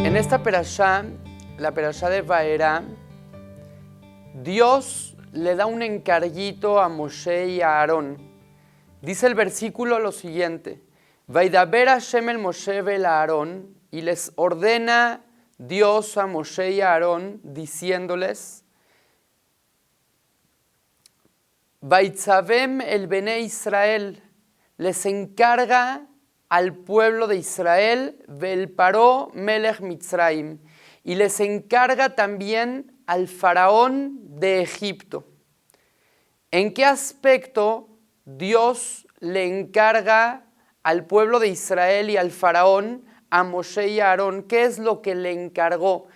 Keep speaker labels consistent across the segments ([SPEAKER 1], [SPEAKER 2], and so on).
[SPEAKER 1] En esta perashá, la perashá de Vaerá, Dios le da un encarguito a Moshe y a Aarón. Dice el versículo lo siguiente: Vaidaber Hashem el Moshe vel Aarón, y les ordena Dios a Moshe y a Aarón diciéndoles: Vaitzavem el Bene Israel, les encarga al pueblo de Israel, vel Paró melech Mitzraim, y les encarga también al faraón de Egipto. ¿En qué aspecto Dios le encarga al pueblo de Israel y al faraón, a Moshe y a Aarón? ¿Qué es lo que le encargó?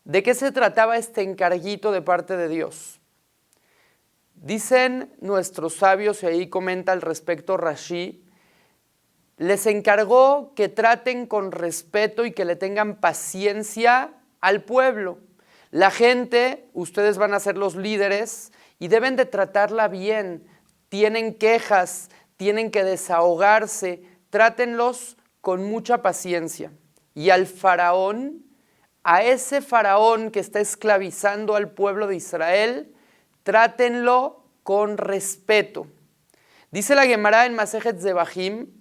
[SPEAKER 1] ¿De qué se trataba este encarguito de parte de Dios? Dicen nuestros sabios, y ahí comenta al respecto Rashi, les encargó que traten con respeto y que le tengan paciencia al pueblo. La gente, ustedes van a ser los líderes y deben de tratarla bien. Tienen quejas, tienen que desahogarse, trátenlos con mucha paciencia. Y al faraón, a ese faraón que está esclavizando al pueblo de Israel, trátenlo con respeto. Dice la Gemara en Masejet Zebahim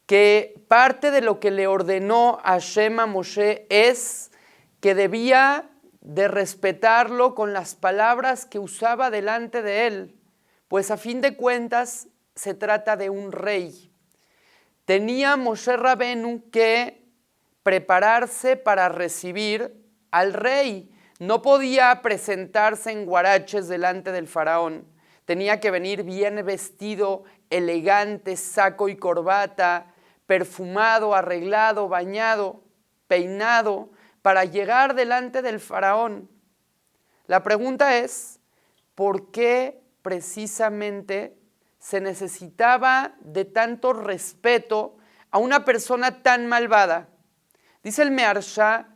[SPEAKER 1] que parte de lo que le ordenó Hashem a Moshe es que debía de respetarlo con las palabras que usaba delante de él, pues a fin de cuentas se trata de un rey. Tenía Moshe Rabenu que prepararse para recibir al rey. No podía presentarse en guaraches delante del faraón. Tenía que venir bien vestido, elegante, saco y corbata, perfumado, arreglado, bañado, peinado, para llegar delante del faraón. La pregunta es, ¿por qué precisamente se necesitaba de tanto respeto a una persona tan malvada? Dice el Meharsha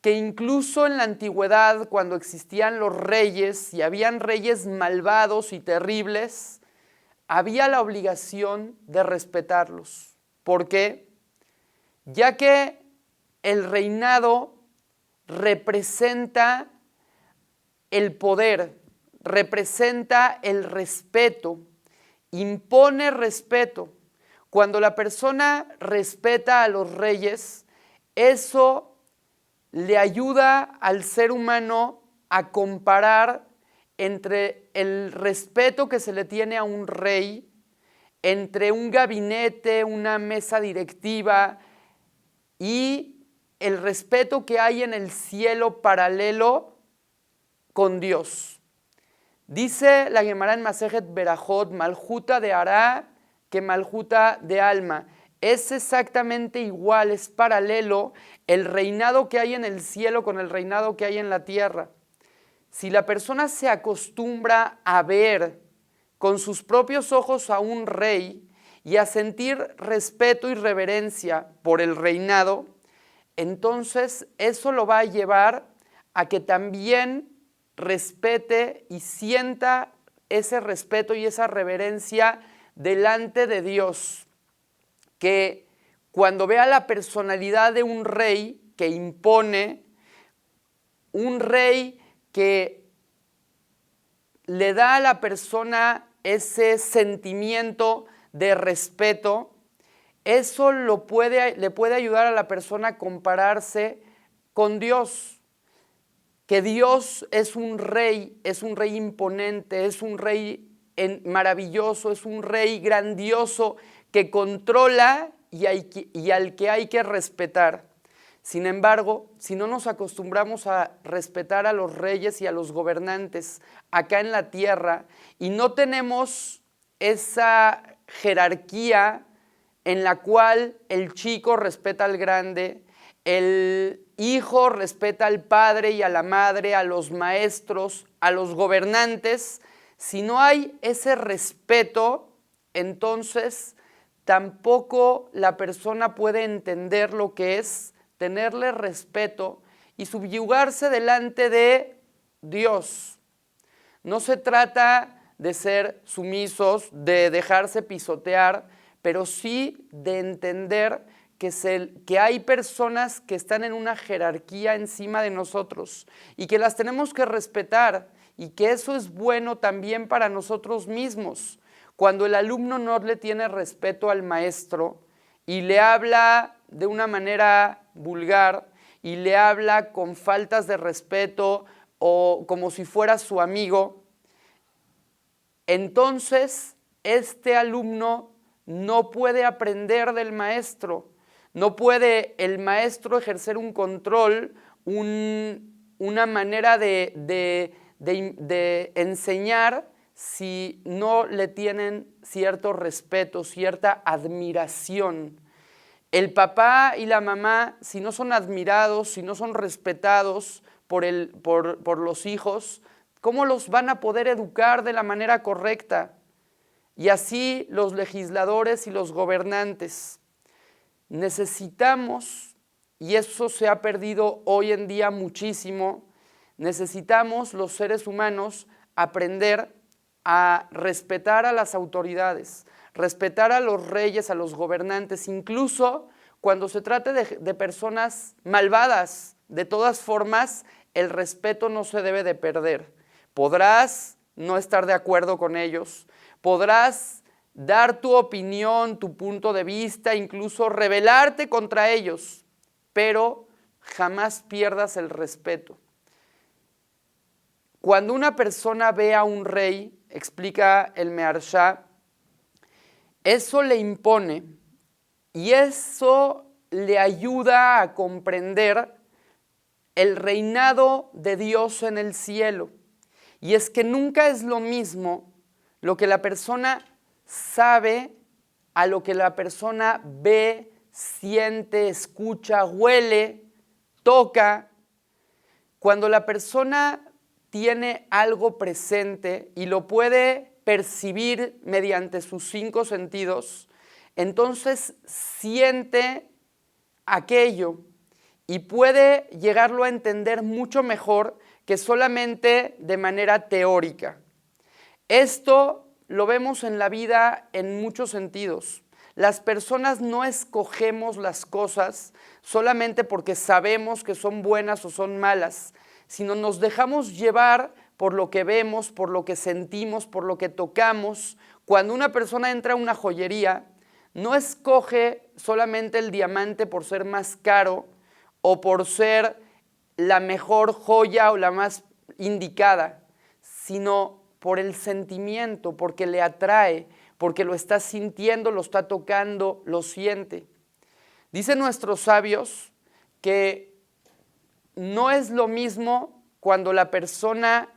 [SPEAKER 1] que incluso en la antigüedad, cuando existían los reyes y habían reyes malvados y terribles, había la obligación de respetarlos. ¿Por qué? Ya que el reinado representa el poder, representa el respeto, impone respeto. Cuando la persona respeta a los reyes, eso le ayuda al ser humano a comparar entre el respeto que se le tiene a un rey, entre un gabinete, una mesa directiva y el respeto que hay en el cielo paralelo con Dios. Dice la Gemara en Masejet Berajot, Maljuta de Ará que Maljuta de Alma. Es exactamente igual, es paralelo el reinado que hay en el cielo con el reinado que hay en la tierra. Si la persona se acostumbra a ver con sus propios ojos a un rey y a sentir respeto y reverencia por el reinado, entonces eso lo va a llevar a que también respete y sienta ese respeto y esa reverencia delante de Dios. Que cuando vea la personalidad de un rey que impone, un rey que le da a la persona ese sentimiento de respeto, eso le puede ayudar a la persona a compararse con Dios. Que Dios es un rey imponente, es un rey maravilloso, es un rey grandioso que controla y al que hay que respetar. Sin embargo, si no nos acostumbramos a respetar a los reyes y a los gobernantes acá en la tierra y no tenemos esa jerarquía en la cual el chico respeta al grande, el hijo respeta al padre y a la madre, a los maestros, a los gobernantes, si no hay ese respeto, entonces tampoco la persona puede entender lo que es tenerle respeto y subyugarse delante de Dios. No se trata de ser sumisos, de dejarse pisotear, pero sí de entender que hay personas que están en una jerarquía encima de nosotros y que las tenemos que respetar y que eso es bueno también para nosotros mismos. Cuando el alumno no le tiene respeto al maestro y le habla de una manera vulgar y le habla con faltas de respeto o como si fuera su amigo, entonces este alumno no puede aprender del maestro, no puede el maestro ejercer un control, una manera de enseñar si no le tienen cierto respeto, cierta admiración. El papá y la mamá, si no son admirados, si no son respetados por los hijos, ¿cómo los van a poder educar de la manera correcta? Y así los legisladores y los gobernantes. Necesitamos, y eso se ha perdido hoy en día muchísimo, necesitamos los seres humanos aprender a respetar a las autoridades, respetar a los reyes, a los gobernantes, incluso cuando se trate de personas malvadas. De todas formas, el respeto no se debe de perder. Podrás no estar de acuerdo con ellos, podrás dar tu opinión, tu punto de vista, incluso rebelarte contra ellos, pero jamás pierdas el respeto. Cuando una persona ve a un rey, explica el Meharsha, eso le impone y eso le ayuda a comprender el reinado de Dios en el cielo. Y es que nunca es lo mismo lo que la persona sabe a lo que la persona ve, siente, escucha, huele, toca. Cuando la persona tiene algo presente y lo puede percibir mediante sus 5 sentidos, entonces siente aquello y puede llegarlo a entender mucho mejor que solamente de manera teórica. Esto lo vemos en la vida en muchos sentidos. Las personas no escogemos las cosas solamente porque sabemos que son buenas o son malas, sino nos dejamos llevar por lo que vemos, por lo que sentimos, por lo que tocamos. Cuando una persona entra a una joyería, no escoge solamente el diamante por ser más caro o por ser la mejor joya o la más indicada, sino por el sentimiento, porque le atrae, porque lo está sintiendo, lo está tocando, lo siente. Dicen nuestros sabios que no es lo mismo cuando la persona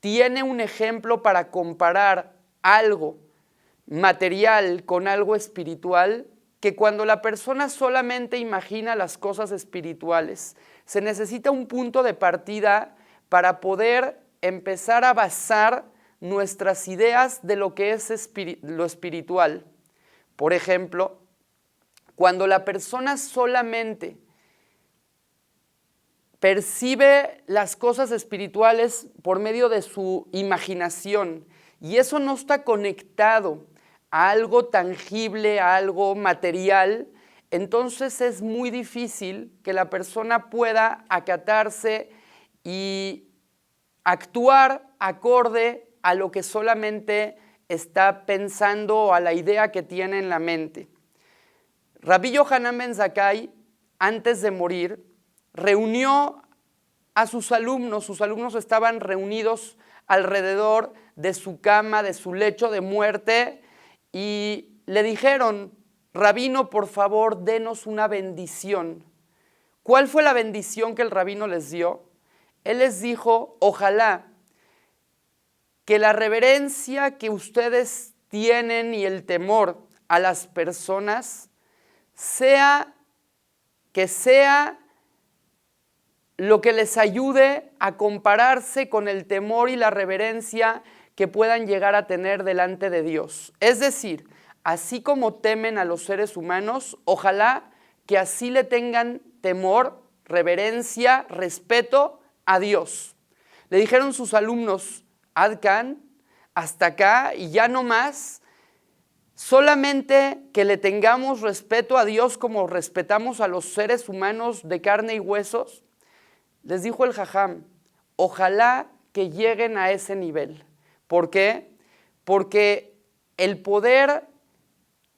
[SPEAKER 1] tiene un ejemplo para comparar algo material con algo espiritual, que cuando la persona solamente imagina las cosas espirituales. Se necesita un punto de partida para poder empezar a basar nuestras ideas de lo que es lo espiritual. Por ejemplo, cuando la persona solamente percibe las cosas espirituales por medio de su imaginación y eso no está conectado a algo tangible, a algo material, entonces es muy difícil que la persona pueda acatarse y actuar acorde a lo que solamente está pensando o a la idea que tiene en la mente. Rabbi Yohanan ben Zakkai, antes de morir, reunió a sus alumnos estaban reunidos alrededor de su cama, de su lecho de muerte, y le dijeron: Rabino, por favor, denos una bendición. ¿Cuál fue la bendición que el rabino les dio? Él les dijo: ojalá que la reverencia que ustedes tienen y el temor a las personas sea lo que les ayude a compararse con el temor y la reverencia que puedan llegar a tener delante de Dios. Es decir, así como temen a los seres humanos, ojalá que así le tengan temor, reverencia, respeto a Dios. Le dijeron sus alumnos, Ad Can, hasta acá y ya no más, solamente que le tengamos respeto a Dios como respetamos a los seres humanos de carne y huesos. Les dijo el Jajam, ojalá que lleguen a ese nivel. ¿Por qué? Porque el poder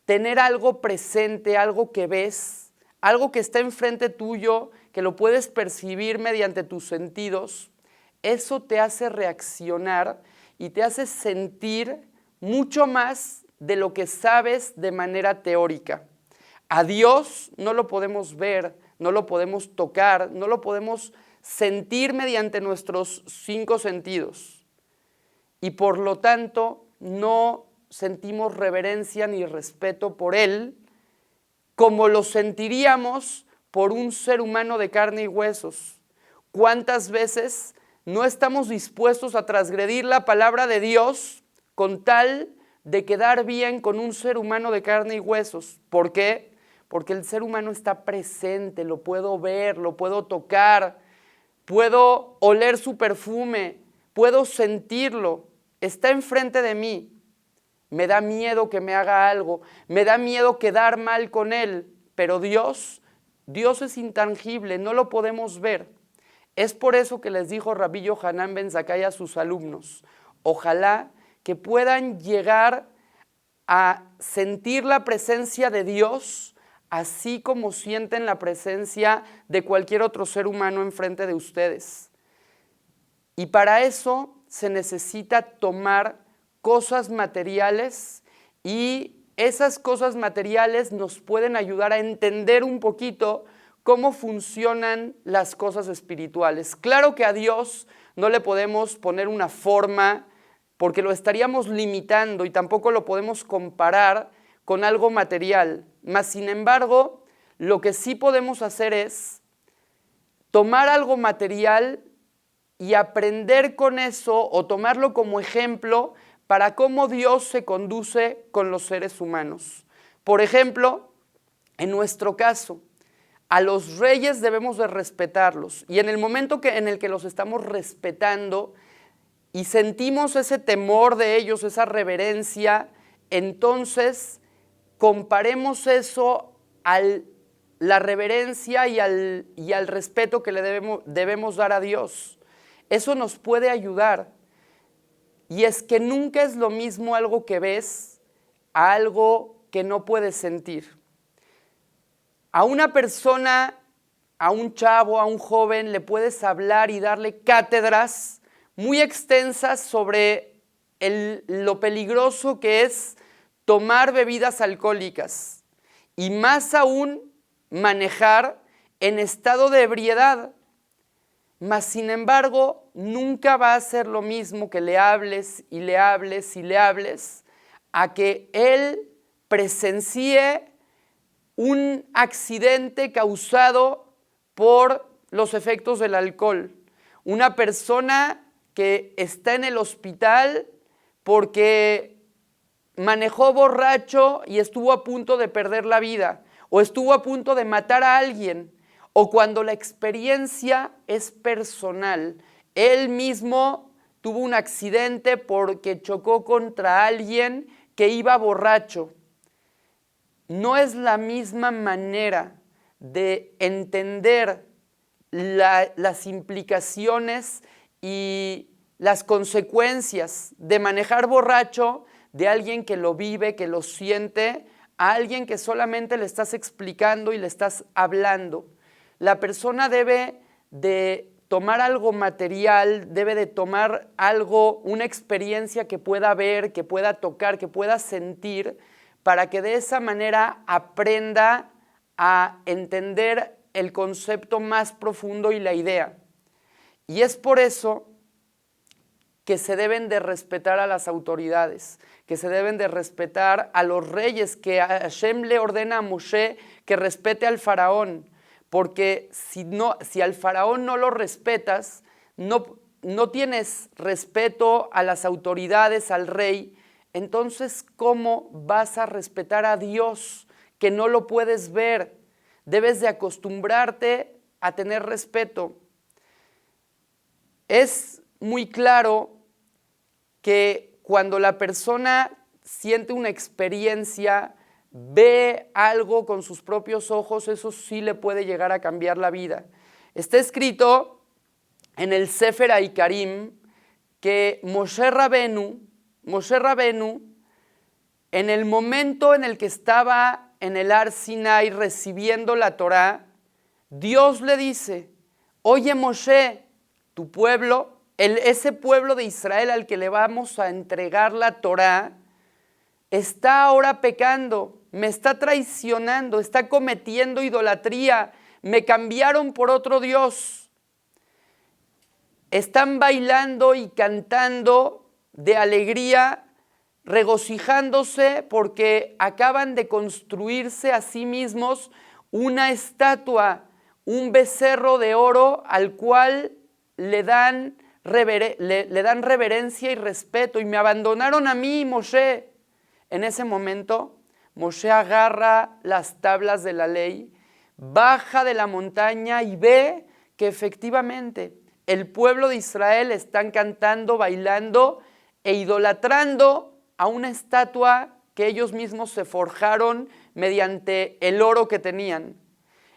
[SPEAKER 1] tener algo presente, algo que ves, algo que está enfrente tuyo, que lo puedes percibir mediante tus sentidos, eso te hace reaccionar y te hace sentir mucho más de lo que sabes de manera teórica. A Dios no lo podemos ver, no lo podemos tocar, no lo podemos sentir mediante nuestros 5 sentidos. Y por lo tanto, no sentimos reverencia ni respeto por Él como lo sentiríamos por un ser humano de carne y huesos. ¿Cuántas veces no estamos dispuestos a transgredir la palabra de Dios con tal de quedar bien con un ser humano de carne y huesos? ¿Por qué? Porque el ser humano está presente, lo puedo ver, lo puedo tocar, puedo oler su perfume, puedo sentirlo, está enfrente de mí. Me da miedo que me haga algo, me da miedo quedar mal con él, pero Dios es intangible, no lo podemos ver. Es por eso que les dijo Rabbi Yohanan ben Zakkai a sus alumnos, ojalá que puedan llegar a sentir la presencia de Dios, así como sienten la presencia de cualquier otro ser humano enfrente de ustedes. Y para eso se necesita tomar cosas materiales y esas cosas materiales nos pueden ayudar a entender un poquito cómo funcionan las cosas espirituales. Claro que a Dios no le podemos poner una forma porque lo estaríamos limitando y tampoco lo podemos comparar con algo material. Mas, sin embargo, lo que sí podemos hacer es tomar algo material y aprender con eso o tomarlo como ejemplo para cómo Dios se conduce con los seres humanos. Por ejemplo, en nuestro caso, a los reyes debemos de respetarlos y en el momento en el que los estamos respetando y sentimos ese temor de ellos, esa reverencia, entonces comparemos eso a la reverencia y al respeto que le debemos dar a Dios. Eso nos puede ayudar. Y es que nunca es lo mismo algo que ves a algo que no puedes sentir. A una persona, a un chavo, a un joven, le puedes hablar y darle cátedras muy extensas sobre lo peligroso que es tomar bebidas alcohólicas y más aún manejar en estado de ebriedad. Mas, sin embargo, nunca va a ser lo mismo que le hables y le hables y le hables a que él presencie un accidente causado por los efectos del alcohol. Una persona que está en el hospital porque manejó borracho y estuvo a punto de perder la vida o estuvo a punto de matar a alguien. O cuando la experiencia es personal, él mismo tuvo un accidente porque chocó contra alguien que iba borracho. No es la misma manera de entender las implicaciones y las consecuencias de manejar borracho de alguien que lo vive, que lo siente, a alguien que solamente le estás explicando y le estás hablando. La persona debe de tomar algo material, debe de tomar algo, una experiencia que pueda ver, que pueda tocar, que pueda sentir, para que de esa manera aprenda a entender el concepto más profundo y la idea. Y es por eso que se deben de respetar a las autoridades, que se deben de respetar a los reyes, que Hashem le ordena a Moshe que respete al faraón. Porque si al faraón no lo respetas, no tienes respeto a las autoridades, al rey, entonces ¿cómo vas a respetar a Dios que no lo puedes ver? Debes de acostumbrarte a tener respeto. Es muy claro que cuando la persona siente una experiencia, ve algo con sus propios ojos, eso sí le puede llegar a cambiar la vida. Está escrito en el Sefer Haikarim que Moshe Rabenu, en el momento en el que estaba en el Har Sinai recibiendo la Torá, Dios le dice: oye Moshe, tu pueblo, ese pueblo de Israel al que le vamos a entregar la Torá, está ahora pecando, me está traicionando, está cometiendo idolatría, me cambiaron por otro Dios. Están bailando y cantando de alegría, regocijándose porque acaban de construirse a sí mismos una estatua, un becerro de oro al cual le dan reverencia y respeto, y me abandonaron a mí, Moshe. En ese momento, Moshe agarra las tablas de la ley, baja de la montaña y ve que efectivamente el pueblo de Israel están cantando, bailando e idolatrando a una estatua que ellos mismos se forjaron mediante el oro que tenían.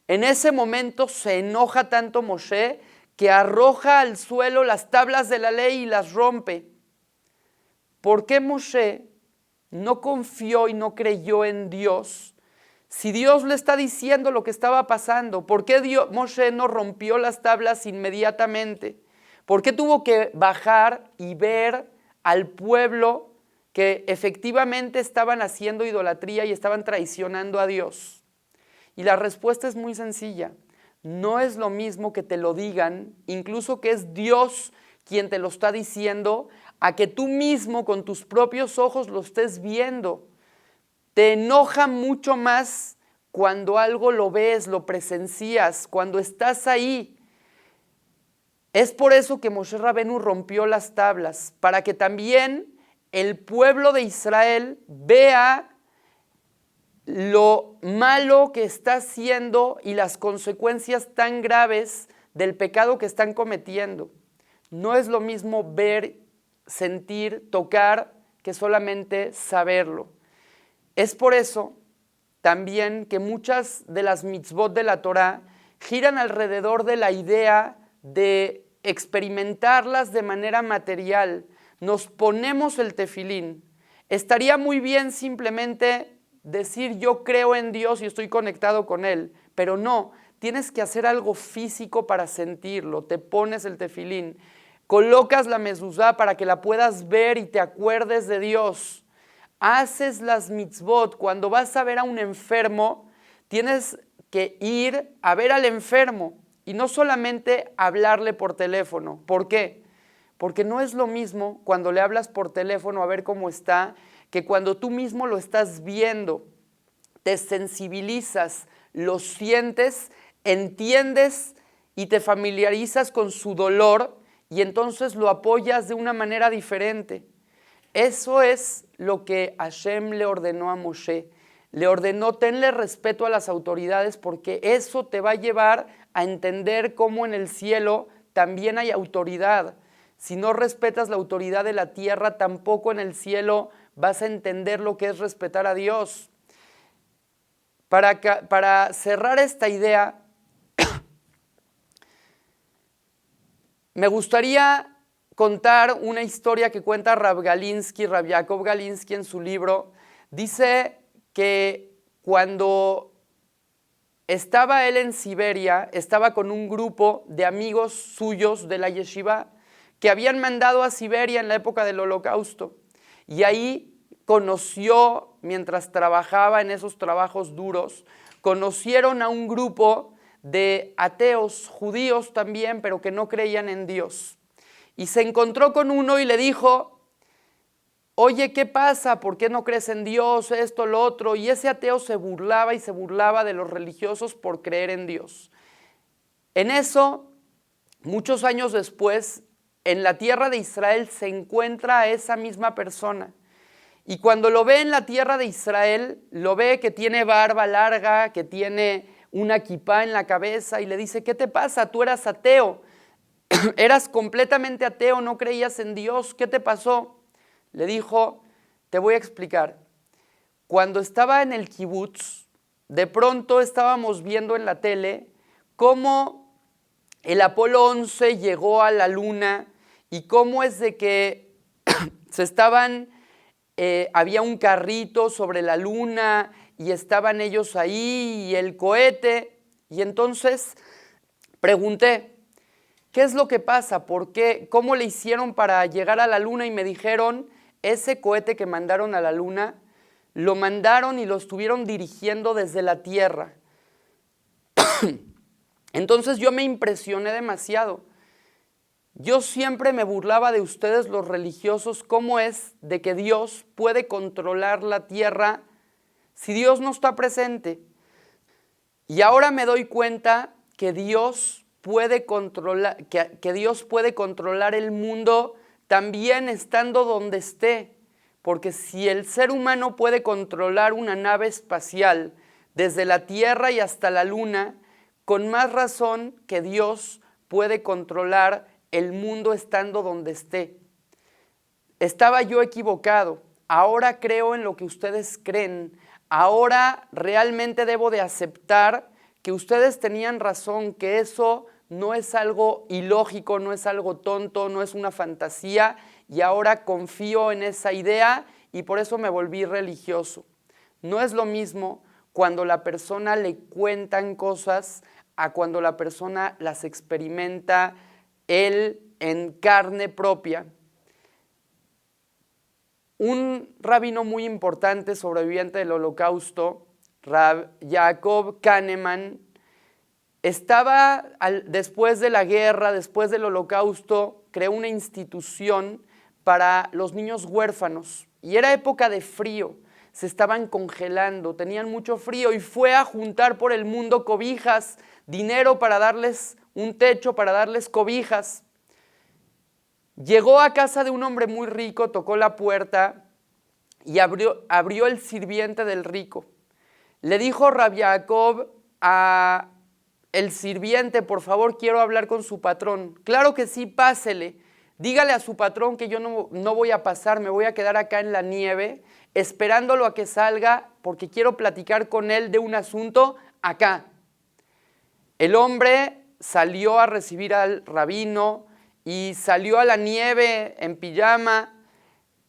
[SPEAKER 1] En ese momento se enoja tanto Moshe que arroja al suelo las tablas de la ley y las rompe. ¿Por qué Moshe no confió y no creyó en Dios? Si Dios le está diciendo lo que estaba pasando, ¿por qué Moshe no rompió las tablas inmediatamente? ¿Por qué tuvo que bajar y ver al pueblo que efectivamente estaban haciendo idolatría y estaban traicionando a Dios? Y la respuesta es muy sencilla. No es lo mismo que te lo digan, incluso que es Dios quien te lo está diciendo, a que tú mismo con tus propios ojos lo estés viendo. Te enoja mucho más cuando algo lo ves, lo presencias, cuando estás ahí. Es por eso que Moshe Rabenu rompió las tablas, para que también el pueblo de Israel vea lo malo que está haciendo y las consecuencias tan graves del pecado que están cometiendo. No es lo mismo ver, sentir, tocar, que solamente saberlo. Es por eso también que muchas de las mitzvot de la Torá giran alrededor de la idea de experimentarlas de manera material. Nos ponemos el tefilín. Estaría muy bien simplemente decir yo creo en Dios y estoy conectado con Él, pero no, tienes que hacer algo físico para sentirlo. Te pones el tefilín, colocas la mezuzá para que la puedas ver y te acuerdes de Dios. Haces las mitzvot. Cuando vas a ver a un enfermo, tienes que ir a ver al enfermo y no solamente hablarle por teléfono. ¿Por qué? Porque no es lo mismo cuando le hablas por teléfono a ver cómo está, que cuando tú mismo lo estás viendo. Te sensibilizas, lo sientes, entiendes y te familiarizas con su dolor y entonces lo apoyas de una manera diferente. Eso es lo que Hashem le ordenó a Moshe. Le ordenó: tenle respeto a las autoridades, porque eso te va a llevar a entender cómo en el cielo también hay autoridad. Si no respetas la autoridad de la tierra, tampoco en el cielo vas a entender lo que es respetar a Dios. Para cerrar esta idea, me gustaría contar una historia que cuenta Rav Yaakov Galinsky en su libro. Dice que cuando estaba él en Siberia, estaba con un grupo de amigos suyos de la yeshiva que habían mandado a Siberia en la época del Holocausto. Y ahí conoció, mientras trabajaba en esos trabajos duros, conocieron a un grupo de ateos, judíos también, pero que no creían en Dios. Y se encontró con uno y le dijo: oye, ¿qué pasa? ¿Por qué no crees en Dios? Esto, lo otro. Y ese ateo se burlaba y se burlaba de los religiosos por creer en Dios. En eso, muchos años después, en la tierra de Israel se encuentra a esa misma persona. Y cuando lo ve en la tierra de Israel, lo ve que tiene barba larga, que tiene una kipá en la cabeza y le dice, ¿qué te pasa? Tú eras ateo, eras completamente ateo, no creías en Dios, ¿qué te pasó? Le dijo, te voy a explicar. Cuando estaba en el kibutz, de pronto estábamos viendo en la tele cómo el Apolo 11 llegó a la luna y cómo es de que había un carrito sobre la luna y estaban ellos ahí y el cohete. Y entonces pregunté, ¿qué es lo que pasa? ¿Por qué? ¿Cómo le hicieron para llegar a la luna? Y me dijeron, ese cohete que mandaron a la luna, lo mandaron y lo estuvieron dirigiendo desde la Tierra. Entonces yo me impresioné demasiado. Yo siempre me burlaba de ustedes los religiosos, cómo es de que Dios puede controlar la tierra si Dios no está presente. Y ahora me doy cuenta que Dios puede controlar, que Dios puede controlar el mundo también estando donde esté. Porque si el ser humano puede controlar una nave espacial desde la Tierra y hasta la Luna, con más razón que Dios puede controlar el mundo estando donde esté. Estaba yo equivocado, ahora creo en lo que ustedes creen, ahora realmente debo de aceptar que ustedes tenían razón, que eso no es algo ilógico, no es algo tonto, no es una fantasía, y ahora confío en esa idea y por eso me volví religioso. No es lo mismo cuando la persona le cuentan cosas a cuando la persona las experimenta él en carne propia. Un rabino muy importante sobreviviente del Holocausto, Rab Yaakov Kahneman, después de la guerra, después del Holocausto, creó una institución para los niños huérfanos y era época de frío, se estaban congelando, tenían mucho frío y fue a juntar por el mundo cobijas, dinero para darles un techo, para darles cobijas. Llegó a casa de un hombre muy rico, tocó la puerta y abrió el sirviente del rico. Le dijo Rab Yaakov a el sirviente, por favor, quiero hablar con su patrón. Claro que sí, pásele. Dígale a su patrón que yo no voy a pasar, me voy a quedar acá en la nieve, esperándolo a que salga, porque quiero platicar con él de un asunto acá. El hombre salió a recibir al rabino y salió a la nieve en pijama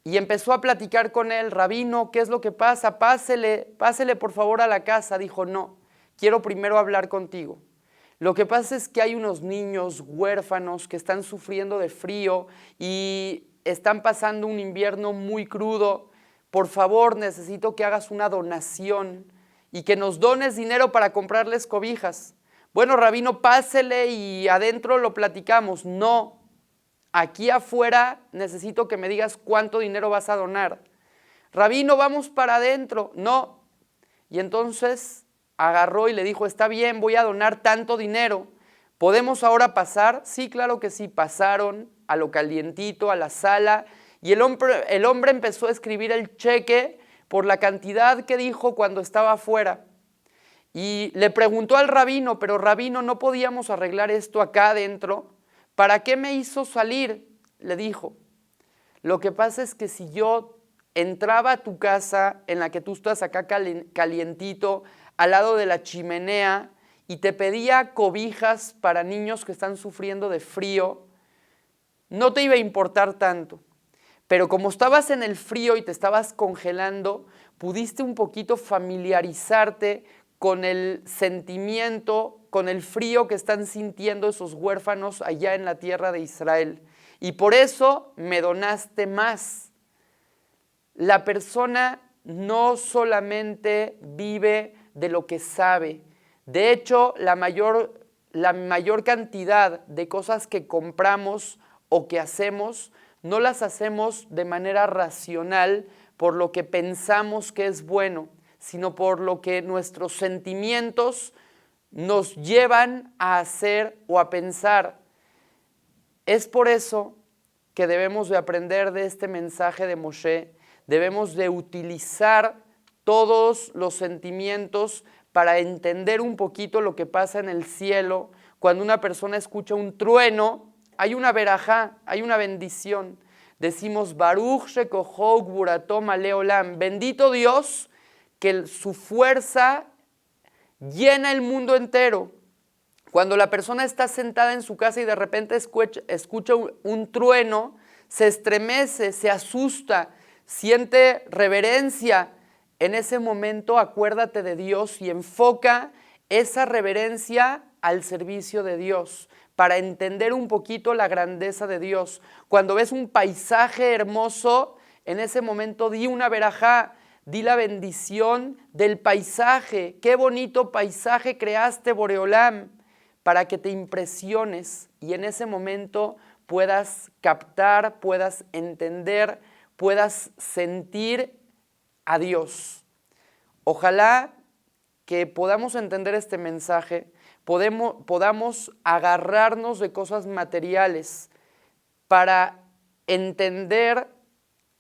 [SPEAKER 1] y empezó a platicar con él. Rabino, ¿qué es lo que pasa? Pásele por favor a la casa. Dijo, no, quiero primero hablar contigo. Lo que pasa es que hay unos niños huérfanos que están sufriendo de frío y están pasando un invierno muy crudo. Por favor, necesito que hagas una donación y que nos dones dinero para comprarles cobijas. Bueno, rabino, pásele y adentro lo platicamos. No, aquí afuera necesito que me digas cuánto dinero vas a donar. Rabino, vamos para adentro. No. Y entonces agarró y le dijo, está bien, voy a donar tanto dinero. ¿Podemos ahora pasar? Sí, claro que sí. Pasaron a lo calientito, a la sala, y el hombre empezó a escribir el cheque por la cantidad que dijo cuando estaba afuera. Y le preguntó al rabino, pero rabino, ¿no podíamos arreglar esto acá adentro? ¿Para qué me hizo salir? Le dijo. Lo que pasa es que si yo entraba a tu casa en la que tú estás acá calientito, al lado de la chimenea, y te pedía cobijas para niños que están sufriendo de frío, no te iba a importar tanto. Pero como estabas en el frío y te estabas congelando, pudiste un poquito familiarizarte con el sentimiento, con el frío que están sintiendo esos huérfanos allá en la tierra de Israel. Y por eso me donaste más. La persona no solamente vive de lo que sabe. De hecho, la mayor cantidad de cosas que compramos o que hacemos, no las hacemos de manera racional por lo que pensamos que es bueno, sino por lo que nuestros sentimientos nos llevan a hacer o a pensar. Es por eso que debemos de aprender de este mensaje de Moshe, debemos de utilizar todos los sentimientos para entender un poquito lo que pasa en el cielo. Cuando una persona escucha un trueno, hay una verajá, hay una bendición. Decimos, Baruch shekoho gvurato malé olam, bendito Dios, que su fuerza llena el mundo entero. Cuando la persona está sentada en su casa y de repente escucha un trueno, se estremece, se asusta, siente reverencia. En ese momento acuérdate de Dios y enfoca esa reverencia al servicio de Dios para entender un poquito la grandeza de Dios. Cuando ves un paisaje hermoso, en ese momento di una verajá, di la bendición del paisaje. Qué bonito paisaje creaste, Boreolam, para que te impresiones y en ese momento puedas captar, puedas entender, puedas sentir a Dios. Ojalá que podamos entender este mensaje, podamos agarrarnos de cosas materiales para entender,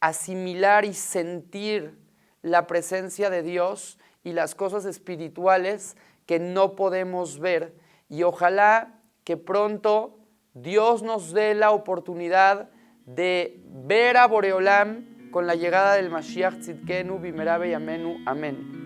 [SPEAKER 1] asimilar y sentir la presencia de Dios y las cosas espirituales que no podemos ver. Y ojalá que pronto Dios nos dé la oportunidad de ver a Boreolam con la llegada del Mashiach Tzidkenu Bimera Beyamenu. Amén.